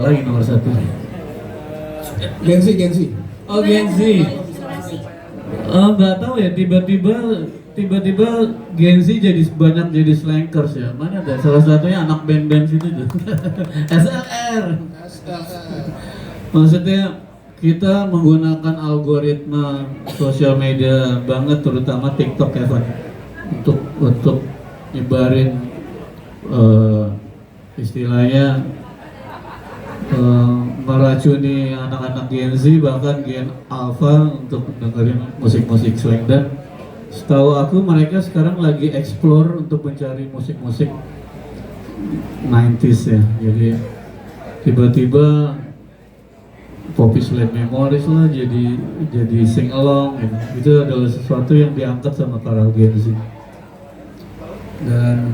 lagi nomor satu. Gensi. Oh Gensi. Nggak tahu ya, tiba-tiba Gensi jadi slankers ya. Mana ada salah satunya anak band-band situ tuh. SLR. Maksudnya kita menggunakan algoritma sosial media banget, terutama TikTok ya Pak, untuk nyebarin istilahnya meracuni anak-anak Gen Z, bahkan Gen Alpha untuk dengerin musik-musik slang. Dan setahu aku mereka sekarang lagi explore untuk mencari musik-musik 90s ya. Jadi tiba-tiba Poppy Slam Memories lah jadi sing along gitu. Itu adalah sesuatu yang diangkat sama para Gen Z. Dan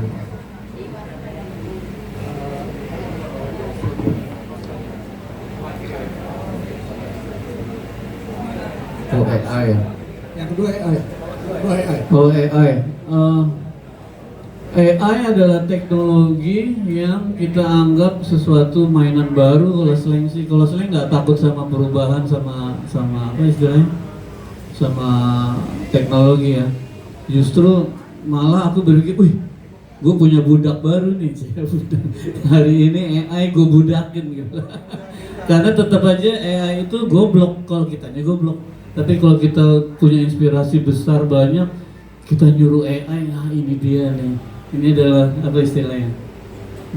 AI. Yang kedua AI. AI adalah teknologi yang kita anggap sesuatu mainan baru. Kalau slang sih, kalau slang nggak takut sama perubahan, sama apa istilahnya, sama teknologi ya. Justru malah aku berpikir, wih, gue punya budak baru nih. Hari ini AI gue budakin gitu. Karena tetap aja AI itu goblok kalau kitanya goblok. Tapi kalau kita punya inspirasi besar banyak, kita nyuruh AI, ini dia nih. Ini adalah apa istilahnya?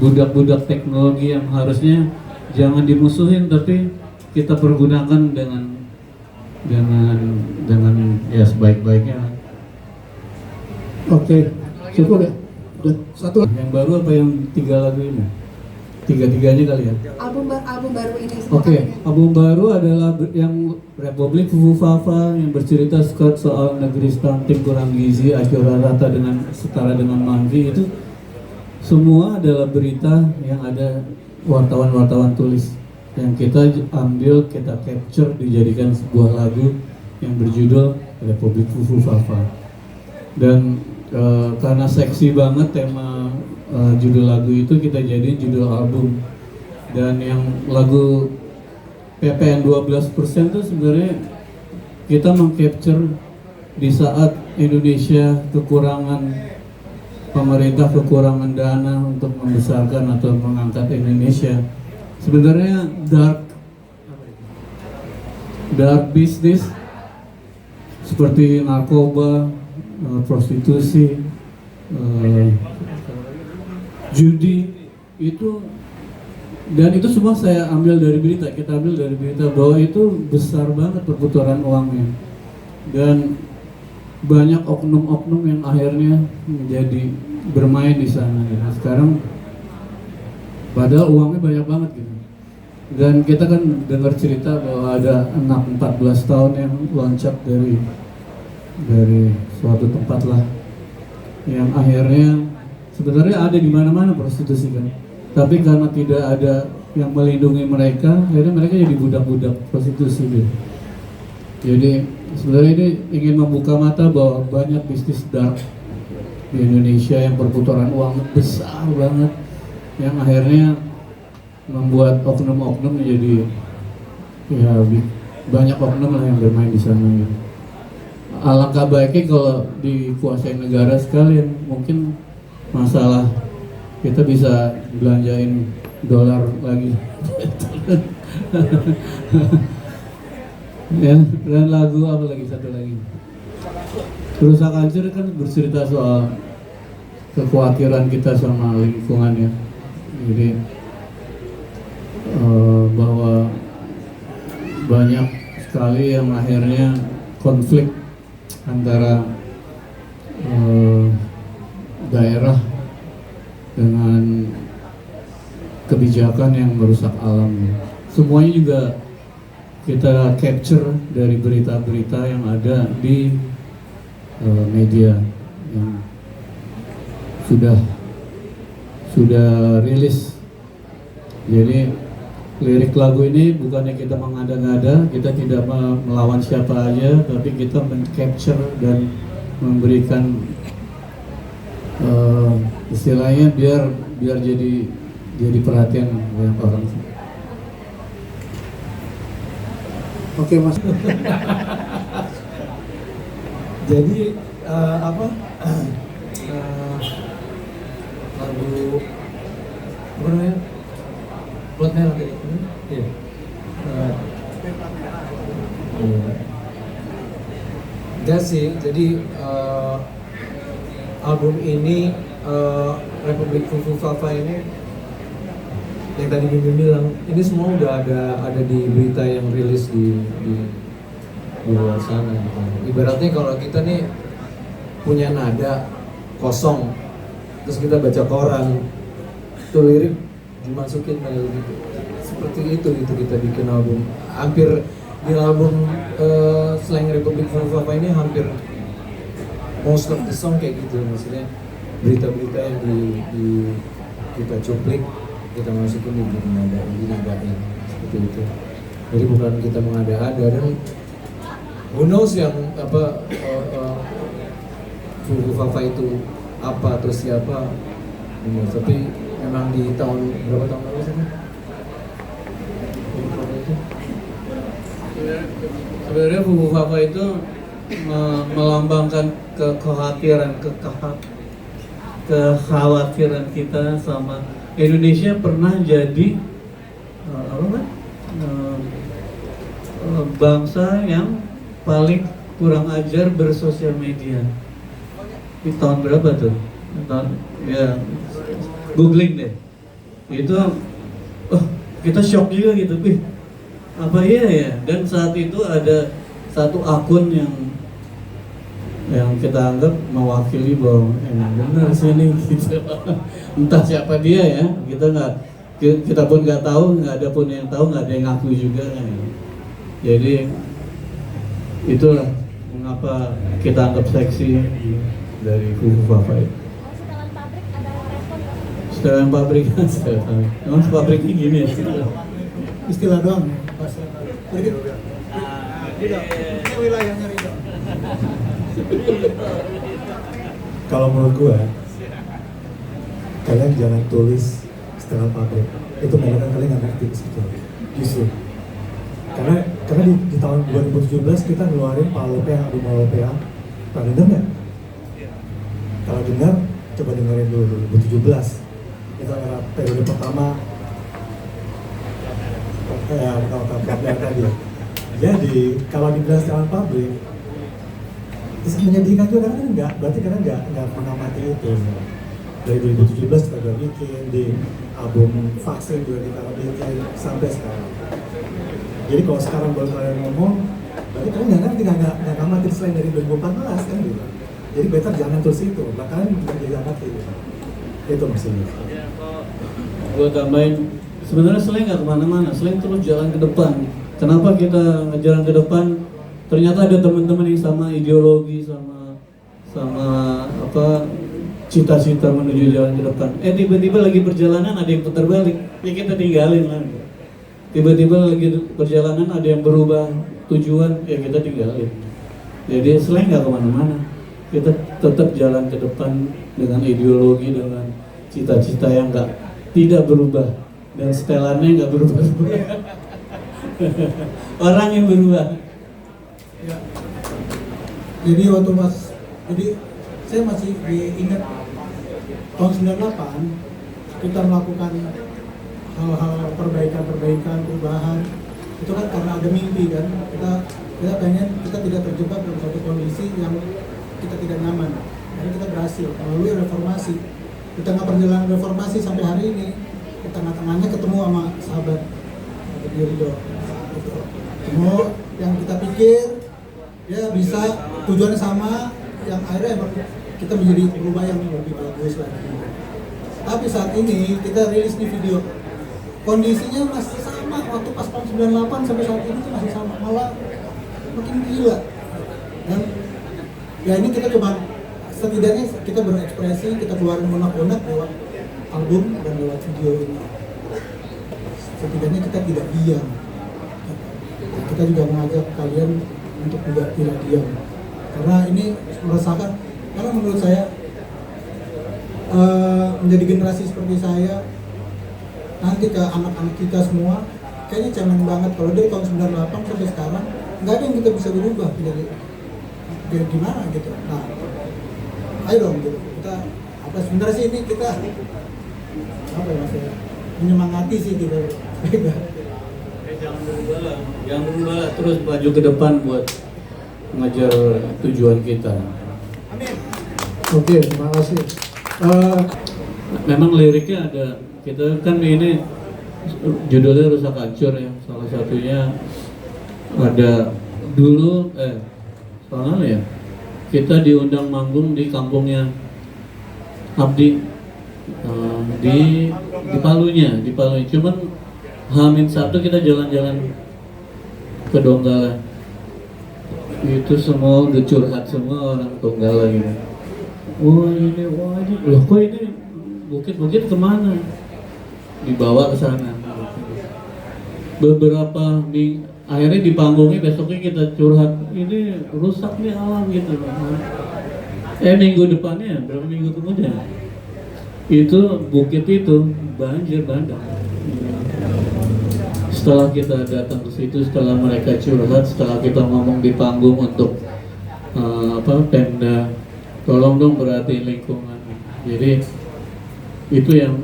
Budak-budak teknologi yang harusnya jangan dimusuhin, tapi kita pergunakan dengan ya sebaik-baiknya. Oke, cukup ya. Udah satu. Yang baru apa yang 3 lagu ini? Tiga-tiganya kali ya. Album baru ini. Oke, album baru adalah yang Republik Fufu Fafa yang bercerita soal negeri stunting, kurang gizi, akhirnya rata dengan setara dengan Manfi. Itu semua adalah berita yang ada wartawan-wartawan tulis yang kita ambil, kita capture, dijadikan sebuah lagu yang berjudul Republik Fufu Fafa. Dan karena seksi banget tema judul lagu itu, kita jadiin judul album. Dan yang lagu PPN 12% itu sebenarnya kita mengcapture di saat Indonesia kekurangan, pemerintah kekurangan dana untuk membesarkan atau mengangkat Indonesia. Sebenarnya dark business seperti narkoba, prostitusi, judi itu, dan itu semua saya ambil dari berita, kita ambil dari berita bahwa itu besar banget perputaran uangnya, dan banyak oknum-oknum yang akhirnya menjadi bermain di sana. Gitu. Sekarang padahal uangnya banyak banget gitu. Dan kita kan dengar cerita bahwa ada anak 14 tahun yang loncat dari suatu tempat lah, yang akhirnya sebenarnya ada di mana-mana prostitusi kan, tapi karena tidak ada yang melindungi mereka, akhirnya mereka jadi budak-budak prostitusi gitu. Jadi sebenarnya ini ingin membuka mata bahwa banyak bisnis dark di Indonesia yang perputaran uang besar banget, yang akhirnya membuat oknum-oknum menjadi ya banyak oknum lah yang bermain di sana gitu. Alangkah baiknya kalau dikuasai negara sekalian, mungkin masalah kita bisa belanjain dolar lagi. Ya, dan lagu apa lagi, satu lagi, Rusak Hancur kan bercerita soal kekhawatiran kita sama lingkungan ya. Jadi bahwa banyak sekali yang akhirnya konflik antara daerah dengan kebijakan yang merusak alam. Semuanya juga kita capture dari berita-berita yang ada di media yang sudah rilis. Jadi lirik lagu ini bukannya kita mengada-ngada, kita tidak melawan siapa aja, tapi kita men-capture dan memberikan istilahnya biar jadi perhatian banyak orang. Oke Mas. Jadi apa lagu apa namanya Blood Melody iya. Enggak sih, jadi album ini Republik Fufu Fafa ini yang tadi Bim bilang, ini semua udah ada di berita yang rilis di luar sana gitu. Ibaratnya kalau kita nih punya nada kosong, terus kita baca koran, itu lirik dimasukin kayak gitu. Seperti itu kita bikin album. Hampir di album Slang Republik Fufu ini hampir most of the song kayak gitu, maksudnya berita-berita yang di kita cuplik, kita masukin di nadain seperti itu. Jadi bukan kita mengada-ada, dan who knows yang apa Fufu Fafa itu apa atau siapa, tapi memang di tahun berapa tahun lalu sih? Sebenarnya Fufu Fafa itu melambangkan kekhawatiran kita sama Indonesia pernah jadi bangsa yang paling kurang ajar bersosial media. Di tahun berapa tuh? Ya, googling deh. Itu kita shock juga gitu, apa iya ya? Dan saat itu ada satu akun yang kita anggap mewakili bahwa emang benar sih ini gitu. Entah siapa dia ya, kita pun nggak tahu, nggak ada pun yang tahu, nggak ada yang ngaku juga kan. Jadi itulah mengapa kita anggap seksi dari Fufu Fafa itu. Setelan pabrik ada respon? Setelan pabrik, emang pabriknya gini ya? Istilah doang. Jadi ini wilayahnya Ridho. Kalau menurut gue, kalian jangan tulis setelah pabrik. Itu menandakan kalian nggak ngerti sebetulnya. Justru karena di tahun 2017 kita ngeluarin Palopea, album Palopea. Pernah denger nggak? Kalau dengar, coba dengerin dulu 2017. Itu era periode pertama kalau tadi. Jadi kalau dibilang setelah pabrik, menyedihkan juga karena enggak, berarti karena enggak mengamati itu. Dari 2017 kita udah bikin, di album Vaksin juga kita bikin sampai sekarang. Jadi kalau sekarang baru kalian ngomong, berarti kalian nggak ngamati selain dari 2014 kan gitu. Jadi better jangan terus itu, bakalan jadi amati gitu. Itu maksudnya. Gue tambahin, sebenarnya Slang nggak kemana-mana, Slang terus jalan ke depan. Kenapa kita jalan ke depan? Ternyata ada teman-teman yang sama ideologi, sama apa cita-cita menuju jalan ke depan. Tiba-tiba lagi perjalanan ada yang putar balik, ya kita tinggalin lah. Tiba-tiba lagi perjalanan ada yang berubah tujuan, ya kita tinggalin. Jadi Slang nggak kemana-mana, kita tetap jalan ke depan dengan ideologi, dengan cita-cita yang tidak berubah, dan setelannya nggak berubah. Orang yang berubah. Ya. Jadi waktu saya masih ingat tahun 98 kita melakukan hal-hal perbaikan, perubahan. Itu kan karena ada mimpi kan. Kita pengen kita tidak terjebak dalam suatu kondisi yang kita tidak nyaman. Jadi kita berhasil melalui reformasi. Di tengah perjalanan reformasi sampai hari ini, di tengah-tengahnya ketemu sama sahabat Ridho. Ketemu yang kita pikir ya bisa tujuannya sama, yang akhirnya emang kita menjadi berubah yang lebih bagus lagi. Tapi saat ini kita rilis di video, kondisinya masih sama waktu pas tahun 98 sampai saat ini tuh masih sama, malah makin gila. Dan ya ini kita coba setidaknya kita berekspresi, kita keluarin unek-unek lewat album dan lewat video ini. Setidaknya kita tidak diam. Kita juga mengajak kalian untuk tidak diam. Karena ini merasakan, karena menurut saya menjadi generasi seperti saya, nanti ke anak-anak kita semua kayaknya cemen banget kalau dari tahun 98 sampai sekarang nggak ada yang kita bisa berubah dari gimana gitu. Nah, ayo dong gitu. Kita apa sebenarnya sih ini kita apa ya Mas ya, menyemangati sih gitu. Jangan berubah lah, terus maju ke depan buat mengejar tujuan kita. Amin. Oke, terima kasih. Memang liriknya ada, kita kan ini judulnya Rusak Hancur ya, salah satunya ada dulu soalnya ya kita diundang manggung di kampungnya Abdi di Palunya, cuman H-1 kita jalan-jalan ke Donggala, itu semua udah curhat semua orang Donggala gitu. Wah ini, loh kok ini bukit-bukit kemana? Dibawa ke sana. Beberapa akhirnya di panggungnya besoknya kita curhat, ini rusak nih alam gitu. Minggu depannya, berapa minggu kemudian itu bukit itu banjir bandang. Setelah kita datang ke situ, setelah mereka curhat, setelah kita ngomong di panggung untuk Pemda, tolong dong perhatiin lingkungan. Jadi itu yang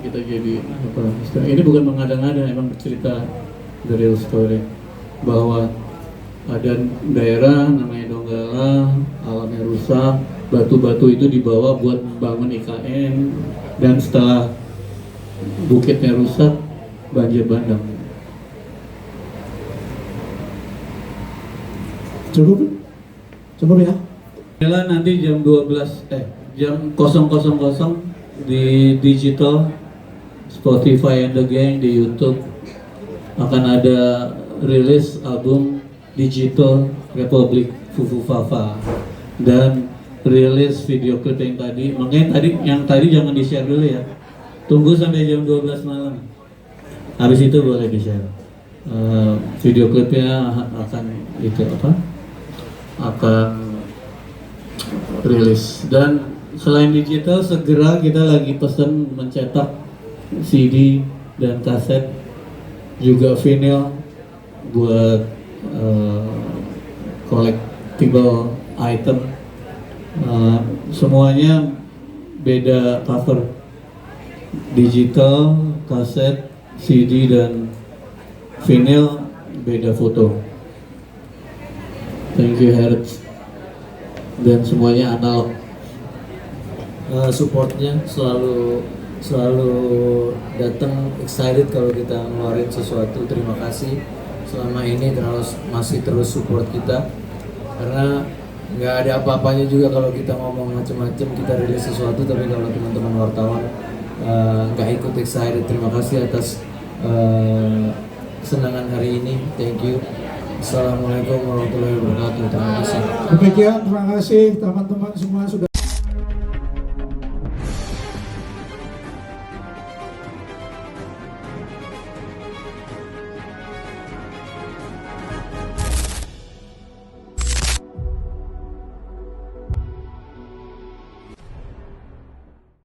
kita jadi ini bukan mengada-ngada, emang bercerita the real story bahwa ada daerah namanya Donggala, alamnya rusak, batu-batu itu dibawa buat membangun IKN, dan setelah bukitnya rusak, banjir bandang. Cukup ya. Jalan nanti jam 12 jam 000 di digital Spotify and the Gang, di YouTube akan ada rilis album digital Republik Fufu Fafa dan rilis video klip yang tadi. Makanya yang tadi jangan di-share dulu ya. Tunggu sampai jam 12 malam. Habis itu boleh di-share. Video klipnya akan akan rilis. Dan selain digital, segera kita lagi pesen mencetak CD dan kaset, juga vinyl buat collectible item. Semuanya beda cover, digital, kaset, CD dan vinyl beda foto. Thank you Hertz, dan semuanya analog. Supportnya selalu datang excited kalau kita ngeluarin sesuatu. Terima kasih selama ini masih terus support kita, karena nggak ada apa-apanya juga kalau kita ngomong macam-macam, kita rilis sesuatu tapi kalau teman-teman wartawan nggak ikut excited. Terima kasih atas kesenangan hari ini. Thank you. Assalamualaikum warahmatullahi wabarakatuh. Terima kasih. Demikian, terima kasih teman-teman semua sudah